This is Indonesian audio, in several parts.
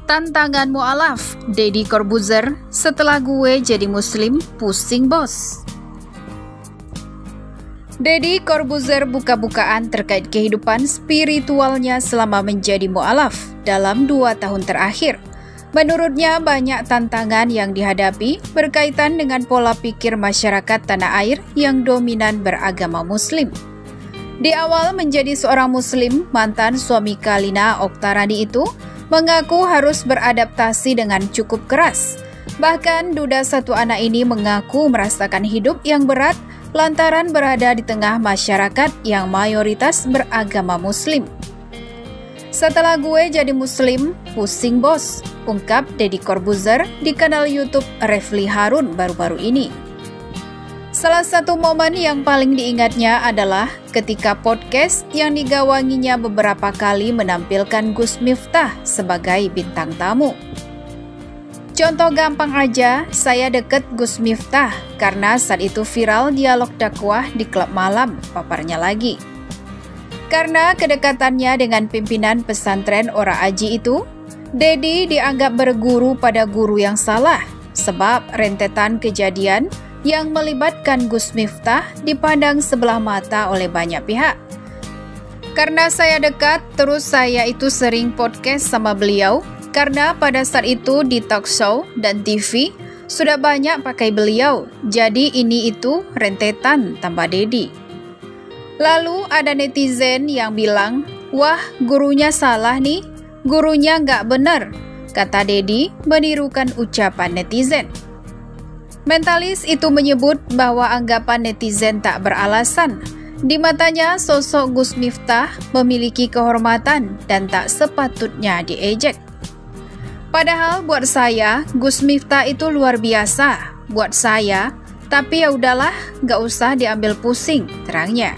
Tantangan mu'alaf, Deddy Corbuzier, setelah gue jadi muslim, pusing bos. Deddy Corbuzier buka-bukaan terkait kehidupan spiritualnya selama menjadi mu'alaf dalam 2 tahun terakhir. Menurutnya banyak tantangan yang dihadapi berkaitan dengan pola pikir masyarakat tanah air yang dominan beragama muslim. Di awal menjadi seorang muslim, mantan suami Kalina Oktarani itu mengaku harus beradaptasi dengan cukup keras. Bahkan duda satu anak ini mengaku merasakan hidup yang berat lantaran berada di tengah masyarakat yang mayoritas beragama muslim. Setelah gue jadi muslim, pusing bos, ungkap Deddy Corbuzier di kanal YouTube Refli Harun baru-baru ini. Salah satu momen yang paling diingatnya adalah ketika podcast yang digawanginya beberapa kali menampilkan Gus Miftah sebagai bintang tamu. Contoh gampang aja, saya deket Gus Miftah karena saat itu viral dialog dakwah di klub malam, paparnya lagi. Karena kedekatannya dengan pimpinan pesantren Ora Aji itu, Deddy dianggap berguru pada guru yang salah sebab rentetan kejadian yang melibatkan Gus Miftah dipandang sebelah mata oleh banyak pihak. Karena saya dekat, terus saya itu sering podcast sama beliau, karena pada saat itu di talk show dan TV sudah banyak pakai beliau, jadi ini itu rentetan, tambah Deddy. Lalu ada netizen yang bilang, wah gurunya salah nih, gurunya nggak bener, kata Deddy menirukan ucapan netizen. Mentalis itu menyebut bahwa anggapan netizen tak beralasan. Di matanya, sosok Gus Miftah memiliki kehormatan dan tak sepatutnya diejek. Padahal buat saya, Gus Miftah itu luar biasa. Buat saya, tapi ya udahlah, gak usah diambil pusing, terangnya.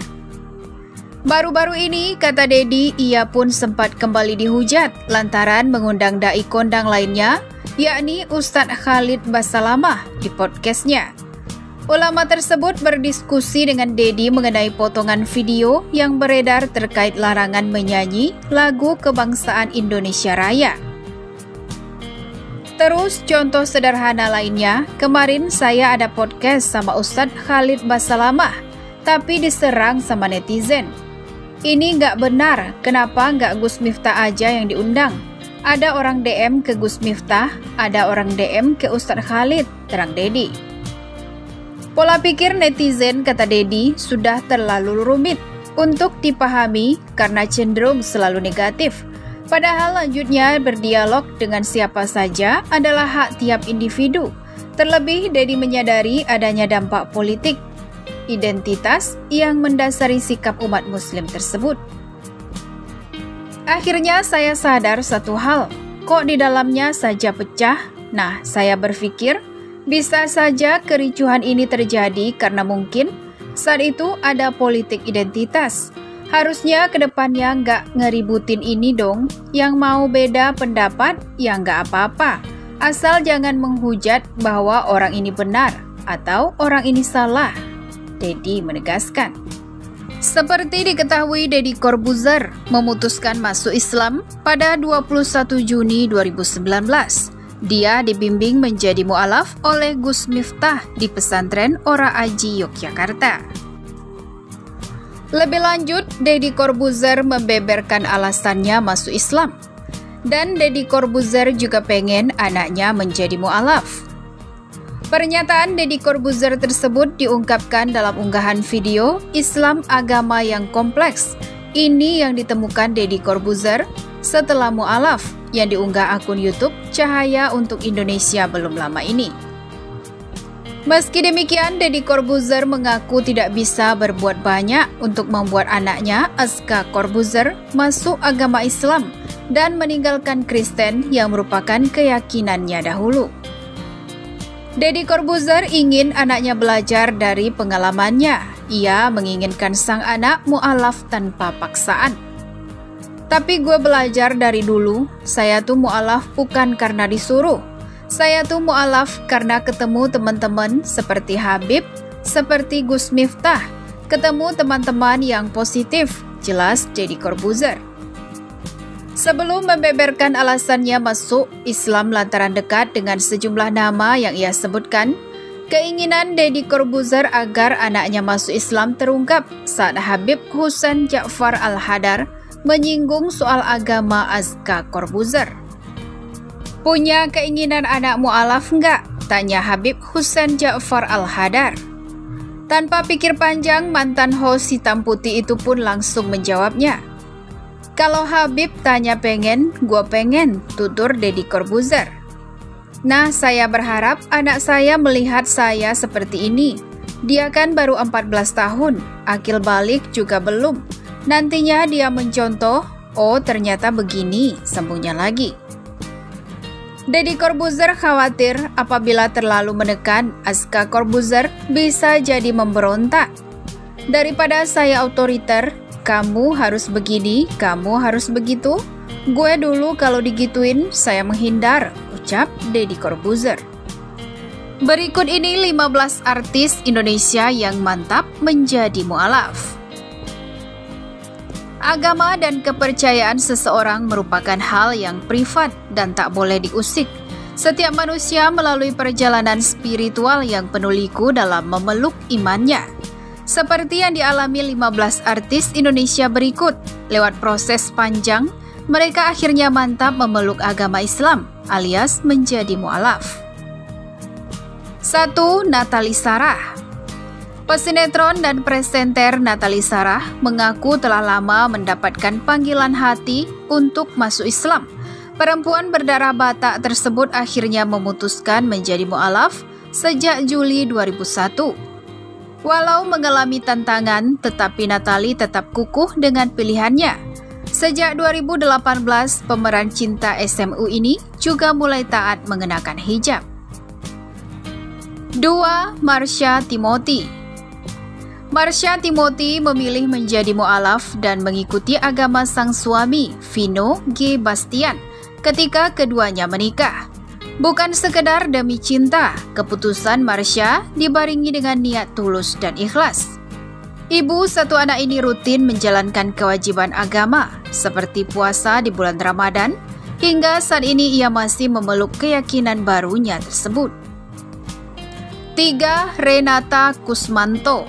Baru-baru ini, kata Deddy, ia pun sempat kembali dihujat lantaran mengundang dai kondang lainnya, yakni Ustadz Khalid Basalamah di podcastnya. Ulama tersebut berdiskusi dengan Deddy mengenai potongan video yang beredar terkait larangan menyanyi lagu kebangsaan Indonesia Raya. Terus contoh sederhana lainnya, kemarin saya ada podcast sama Ustadz Khalid Basalamah, tapi diserang sama netizen. Ini nggak benar, kenapa nggak Gus Miftah aja yang diundang? Ada orang DM ke Gus Miftah, ada orang DM ke Ustadz Khalid, terang Deddy. Pola pikir netizen, kata Deddy, sudah terlalu rumit untuk dipahami karena cenderung selalu negatif. Padahal lanjutnya berdialog dengan siapa saja adalah hak tiap individu. Terlebih Deddy menyadari adanya dampak politik, identitas yang mendasari sikap umat muslim tersebut. Akhirnya saya sadar satu hal, kok di dalamnya saja pecah? Nah, saya berpikir bisa saja kericuhan ini terjadi karena mungkin saat itu ada politik identitas. Harusnya kedepannya nggak ngeributin ini dong, yang mau beda pendapat ya nggak apa-apa. Asal jangan menghujat bahwa orang ini benar atau orang ini salah, Deddy menegaskan. Seperti diketahui, Deddy Corbuzier memutuskan masuk Islam pada 21 Juni 2019. Dia dibimbing menjadi mu'alaf oleh Gus Miftah di pesantren Ora Aji, Yogyakarta. Lebih lanjut, Deddy Corbuzier membeberkan alasannya masuk Islam. Dan Deddy Corbuzier juga pengen anaknya menjadi mu'alaf. Pernyataan Deddy Corbuzier tersebut diungkapkan dalam unggahan video Islam Agama yang Kompleks. Ini yang ditemukan Deddy Corbuzier setelah mu'alaf yang diunggah akun YouTube Cahaya untuk Indonesia belum lama ini. Meski demikian, Deddy Corbuzier mengaku tidak bisa berbuat banyak untuk membuat anaknya Azka Corbuzier masuk agama Islam dan meninggalkan Kristen yang merupakan keyakinannya dahulu. Deddy Corbuzier ingin anaknya belajar dari pengalamannya. Ia menginginkan sang anak mu'alaf tanpa paksaan. Tapi gue belajar dari dulu, saya tuh mu'alaf bukan karena disuruh. Saya tuh mu'alaf karena ketemu teman-teman seperti Habib, seperti Gus Miftah, ketemu teman-teman yang positif, jelas Deddy Corbuzier. Sebelum membeberkan alasannya masuk Islam lantaran dekat dengan sejumlah nama yang ia sebutkan, keinginan Deddy Corbuzier agar anaknya masuk Islam terungkap saat Habib Hussein Ja'far Al-Hadar menyinggung soal agama Azka Corbuzier. Punya keinginan anak mu'alaf enggak? Tanya Habib Hussein Ja'far Al-Hadar. Tanpa pikir panjang, mantan host hitam putih itu pun langsung menjawabnya. Kalau Habib tanya pengen, gua pengen, tutur Deddy Corbuzier. Nah, saya berharap anak saya melihat saya seperti ini. Dia kan baru 14 tahun, akil balik juga belum. Nantinya dia mencontoh, oh ternyata begini, sambungnya lagi. Deddy Corbuzier khawatir apabila terlalu menekan, Azka Corbuzier bisa jadi memberontak. Daripada saya otoriter, kamu harus begini, kamu harus begitu. Gue dulu kalau digituin, saya menghindar, ucap Deddy Corbuzier. Berikut ini 15 artis Indonesia yang mantap menjadi mu'alaf. Agama dan kepercayaan seseorang merupakan hal yang privat dan tak boleh diusik. Setiap manusia melalui perjalanan spiritual yang penuh liku dalam memeluk imannya. Seperti yang dialami 15 artis Indonesia berikut, lewat proses panjang, mereka akhirnya mantap memeluk agama Islam, alias menjadi mu'alaf. 1. Nathalie Sarah. Pesinetron dan presenter Nathalie Sarah mengaku telah lama mendapatkan panggilan hati untuk masuk Islam. Perempuan berdarah Batak tersebut akhirnya memutuskan menjadi mu'alaf sejak Juli 2001. Walau mengalami tantangan, tetapi Nathalie tetap kukuh dengan pilihannya. Sejak 2018, pemeran cinta SMU ini juga mulai taat mengenakan hijab. 2. Marsha Timothy. Marsha Timothy memilih menjadi mu'alaf dan mengikuti agama sang suami, Vino G. Bastian, ketika keduanya menikah. Bukan sekedar demi cinta, keputusan Marsha dibarengi dengan niat tulus dan ikhlas. Ibu satu anak ini rutin menjalankan kewajiban agama, seperti puasa di bulan Ramadan, hingga saat ini ia masih memeluk keyakinan barunya tersebut. 3. Renata Kusmanto.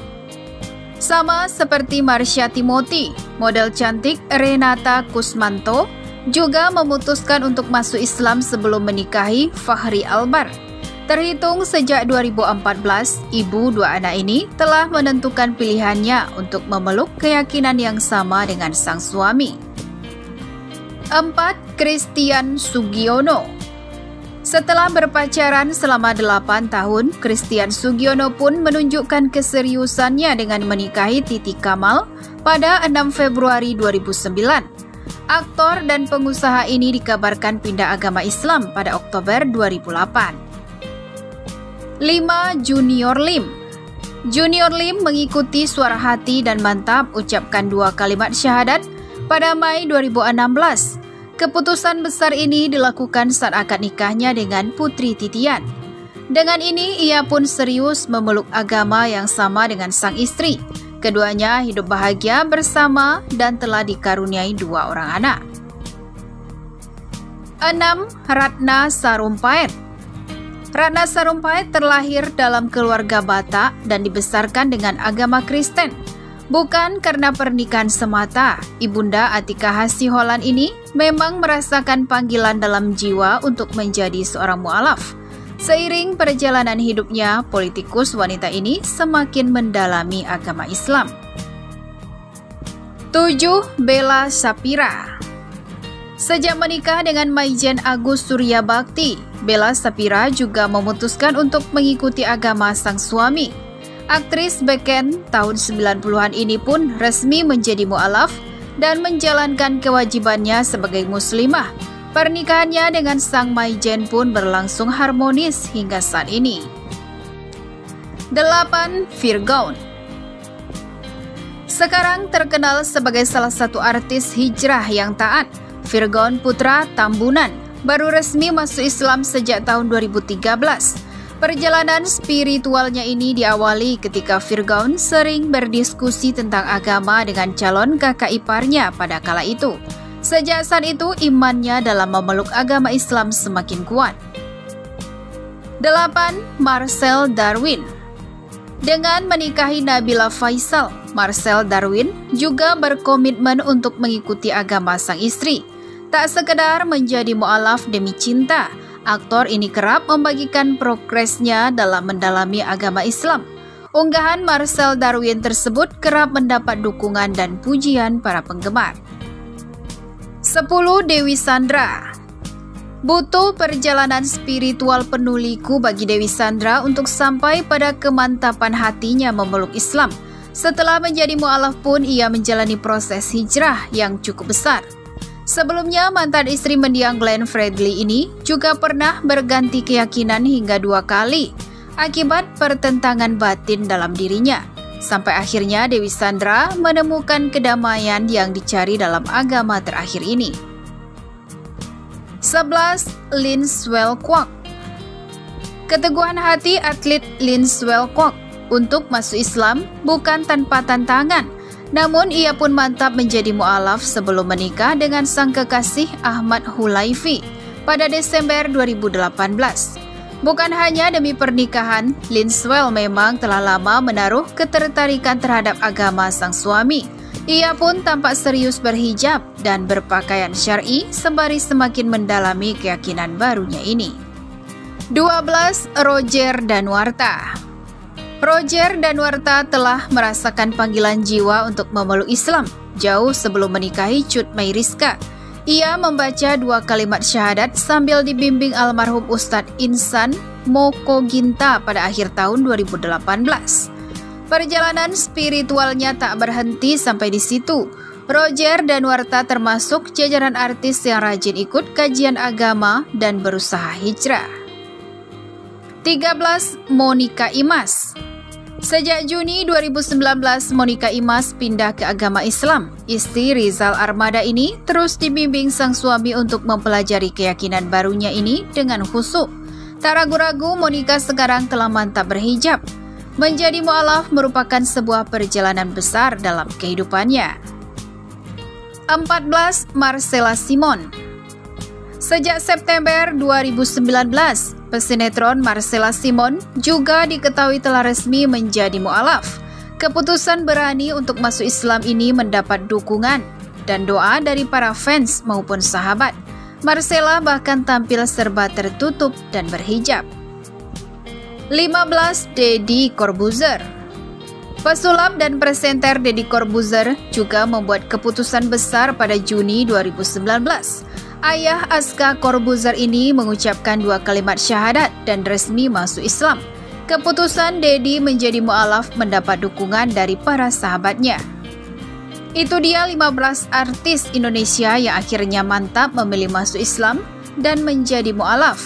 Sama seperti Marsha Timothy, model cantik Renata Kusmanto juga memutuskan untuk masuk Islam sebelum menikahi Fachri Albar. Terhitung sejak 2014, ibu dua anak ini telah menentukan pilihannya untuk memeluk keyakinan yang sama dengan sang suami. 4. Christian Sugiono. Setelah berpacaran selama 8 tahun, Christian Sugiono pun menunjukkan keseriusannya dengan menikahi Titi Kamal pada 6 Februari 2009. Aktor dan pengusaha ini dikabarkan pindah agama Islam pada Oktober 2008. 5. Junior Lim. Junior Lim mengikuti suara hati dan mantap ucapkan 2 kalimat syahadat pada Mei 2016. Keputusan besar ini dilakukan saat akad nikahnya dengan Putri Titian. Dengan ini, ia pun serius memeluk agama yang sama dengan sang istri. Keduanya hidup bahagia bersama dan telah dikaruniai 2 orang anak. 6. Ratna Sarumpait. Ratna Sarumpait terlahir dalam keluarga Batak dan dibesarkan dengan agama Kristen. Bukan karena pernikahan semata, Ibunda Atika Hasiholan ini memang merasakan panggilan dalam jiwa untuk menjadi seorang mu'alaf. Seiring perjalanan hidupnya, politikus wanita ini semakin mendalami agama Islam. 7. Bella Shapira. Sejak menikah dengan Maijen Agus Surya Bakti, Bella Shapira juga memutuskan untuk mengikuti agama sang suami. Aktris beken tahun 90-an ini pun resmi menjadi mu'alaf dan menjalankan kewajibannya sebagai muslimah. Pernikahannya dengan sang Maijen pun berlangsung harmonis hingga saat ini. 8. Virgon. Sekarang terkenal sebagai salah satu artis hijrah yang taat, Virgon Putra Tambunan baru resmi masuk Islam sejak tahun 2013. Perjalanan spiritualnya ini diawali ketika Virgon sering berdiskusi tentang agama dengan calon kakak iparnya pada kala itu. Sejak saat itu, imannya dalam memeluk agama Islam semakin kuat. 8. Marcel Darwin. Dengan menikahi Nabila Faisal, Marcel Darwin juga berkomitmen untuk mengikuti agama sang istri. Tak sekedar menjadi mu'alaf demi cinta, aktor ini kerap membagikan progresnya dalam mendalami agama Islam. Unggahan Marcel Darwin tersebut kerap mendapat dukungan dan pujian para penggemar. 10. Dewi Sandra. Butuh perjalanan spiritual penuh liku bagi Dewi Sandra untuk sampai pada kemantapan hatinya memeluk Islam. Setelah menjadi mu'alaf pun ia menjalani proses hijrah yang cukup besar. Sebelumnya, mantan istri mendiang Glenn Fredly ini juga pernah berganti keyakinan hingga 2 kali akibat pertentangan batin dalam dirinya. Sampai akhirnya Dewi Sandra menemukan kedamaian yang dicari dalam agama terakhir ini. 11. Lin Swell Kwok. Keteguhan hati atlet Lin Swell Kwok untuk masuk Islam bukan tanpa tantangan. Namun ia pun mantap menjadi mu'alaf sebelum menikah dengan sang kekasih Ahmad Hulaifi pada Desember 2018. Bukan hanya demi pernikahan, Lin Swell memang telah lama menaruh ketertarikan terhadap agama sang suami. Ia pun tampak serius berhijab dan berpakaian syar'i sembari semakin mendalami keyakinan barunya ini. 12. Roger Danuarta. Roger Danuarta telah merasakan panggilan jiwa untuk memeluk Islam jauh sebelum menikahi Cut Mayriska. Ia membaca 2 kalimat syahadat sambil dibimbing almarhum Ustadz Insan Moko Ginta pada akhir tahun 2018. Perjalanan spiritualnya tak berhenti sampai di situ. Roger Danuarta termasuk jajaran artis yang rajin ikut kajian agama dan berusaha hijrah. 13. Monica Imas. Sejak Juni 2019, Monica Imas pindah ke agama Islam. Istri Rizal Armada ini terus dibimbing sang suami untuk mempelajari keyakinan barunya ini dengan khusyuk. Tak ragu-ragu, Monica sekarang telah mantap berhijab. Menjadi mu'alaf merupakan sebuah perjalanan besar dalam kehidupannya. 14. Marcella Simon. Sejak September 2019, pesinetron Marcella Simon juga diketahui telah resmi menjadi mu'alaf. Keputusan berani untuk masuk Islam ini mendapat dukungan dan doa dari para fans maupun sahabat. Marcella bahkan tampil serba tertutup dan berhijab. 15. Deddy Corbuzier. Pesulap dan presenter Deddy Corbuzier juga membuat keputusan besar pada Juni 2019. Ayah Aska Corbuzier ini mengucapkan 2 kalimat syahadat dan resmi masuk Islam. Keputusan Deddy menjadi mu'alaf mendapat dukungan dari para sahabatnya. Itu dia 15 artis Indonesia yang akhirnya mantap memilih masuk Islam dan menjadi mu'alaf.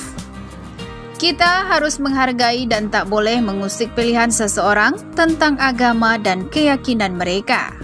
Kita harus menghargai dan tak boleh mengusik pilihan seseorang tentang agama dan keyakinan mereka.